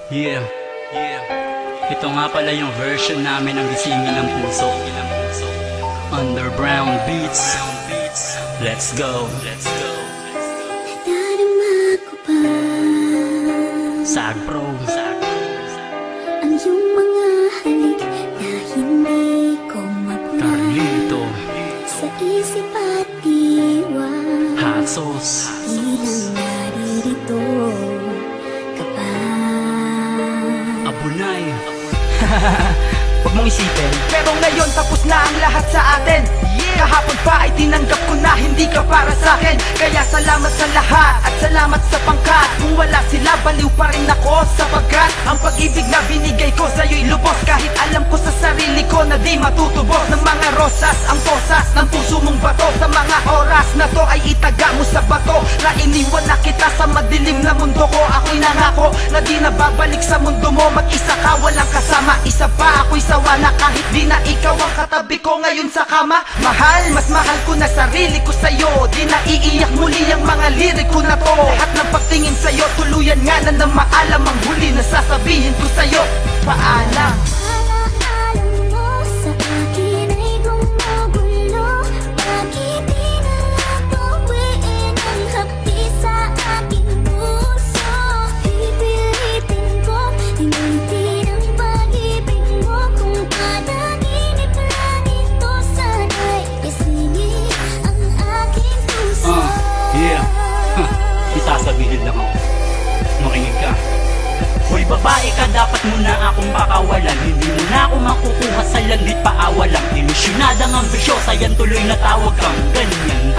Yeah. Ito nga pala yung version namin ng Gisingin ng Puso. Under Brown Beats. Let's go. Nadarama ko pa Sag Pro. ang iyong mga halik na hindi ko mapuna. Carlito. Sa isip at diwa, Hot Sauce. di lang naririto ka pa. Abunay. Huwag mong isipin, pero ngayon tapos na ang lahat sa atin. Kahapon pa ay tinanggap ko na hindi ka para sa akin. Kaya salamat sa lahat at salamat sa pangkat. Kung wala sila, baliw pa rin ako. Sapagkat ang pag-ibig na binigay ko sa'yo'y lubos. Kahit alam ko sa sarili ko na di matutubos. Ng mga rosas, ang posas ng puso mong bato. Sa mga oras na to ay itaga mo sa bato. Na iniwan na kita sa madilim na mundo ko. Ako'y nangako na di na babalik sa mundo mo. Mag-isa ka, walang kasama. Isa pa ako'y sawa na kahit di na ikaw ang katabi ko ngayon sa kama. Mahal, mas mahal ko na sarili ko sa'yo. Di na iiyak muli ang mga liriko na to. Lahat ng pagtingin sa'yo, tuluyan nga na maalam. Ang huli na sasabihin ko sa'yo, paalam. Alam mo sa akin ay gumugulo. Bakit di na lang tuwiin ang hapdi sa aking puso? Pipilitin ko, hinutin ang pag-ibig mo. Kung panaginip lang ito, sana'y isingin ang aking puso. Yeah. Isasabihin lang ako. Makinig ka. Hoy babae ka, dapat mo na akong pakawalan. Hindi mo na ako makukuha sa landit paawalang. Ilusyonada ng bisyosa, yan tuloy na tawag kang ganyan.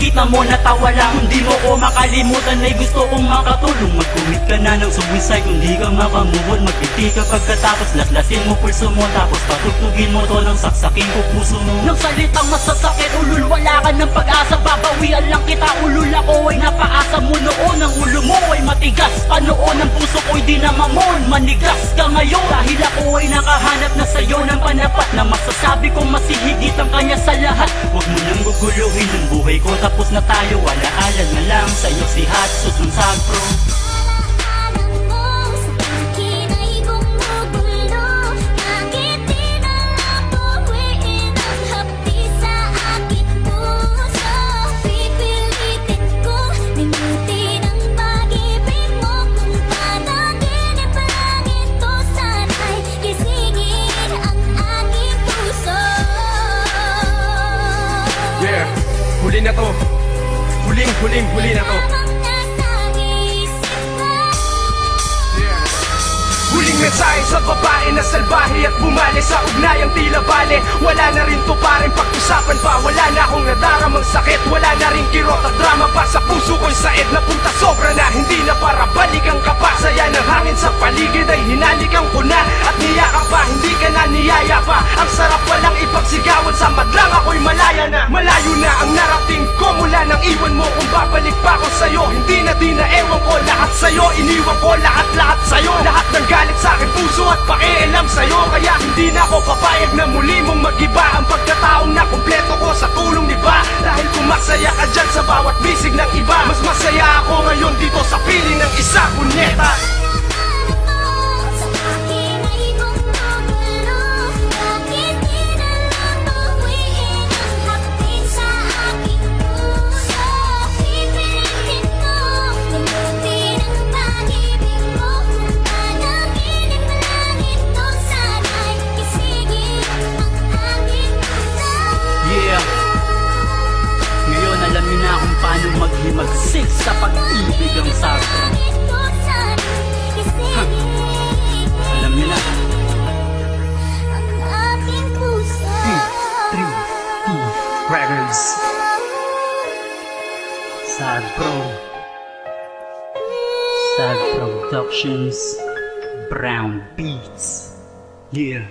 Kita mo natawa lang, hindi mo ko makalimutan. Ay gusto kong makatulong. Mag-commit ka na ng suicide kung di ka makamubod. Magpiti ka pagkatapos, laslasin mo pulso mo. Tapos patugtugin mo to ng saksakin ko puso mo. Nang salitang masasakit, ulul wala ka ng pag-asa. Babawian lang kita, ulul ako ay napaasa mo noon. Ang ulo mo ay matigas, panoon ang puso ko'y di na mamon. Manigas ka ngayon dahil ako ay nakahanap na sa'yo ng panapat. Na masasabi kong masihigit ang kanya sa lahat. Huwag mo nang guguluhin ang buhay ko, tapos na tayo. Alaala na lang sa'yo si Hot Sauce ng Sag Pro. Alam mo sa akin ay gumugulo. Bakit di na lang tuwiin ang hapdi sa aking puso? Pipilitin ko, limutin ang pag-ibig mo. Kung panaginip lang ito, sana'y gisingin ang aking puso. Yeah, huli na to. Huling-huli na to. Lamang nasa isip ko. Huling mensahe sa babae na salbahe at bumali sa ugnayang tila bale. Wala na rin to paring pag-usapan pa. Wala na akong nadaramang sakit. Wala na rin kirot at drama pa. Sa puso ko'y said na punta sobra na. Hindi na para balikan ka pa. Saya ng hangin sa paligid ay hinalikan ko na. At niyakap pa, hindi ka na niyaya pa. Ang sarap walang ipagsigawan. Sa madlang ako'y malaya na. Malayo na ang narating ko mula nang iwan mo. Kung babalik pa ako sa'yo, hindi na di na ewan ko. Lahat sa'yo, iniwan ko lahat sa'yo. Lahat ng galit sa akin puso at pakialam sa'yo. Kaya hindi na ako papayag na muli mong mag-iba. Ang pagkataong na kumpleto ko sa tulong ni ba. Dahil kung masaya ka dyan sa bawat bisig ng iba, mas masaya ako ngayon dito sa piling ng isa, punyeta. Sa akin ay gumugulo. Bakit di na lang tuwiin ang hapdi sa aking puso? Pipilitin ko, limutin ang pag-ibig mo. Kung panaginip lang ito, sana'y gisingin ang aking puso. Yeah. Ngayon alam niyo na kung paano maghimagsik sa pag-ibig ang Sag Pro. Alam niyo na. P3P Records. Sag Pro. Sag Productions. Brown Beats. Yeah.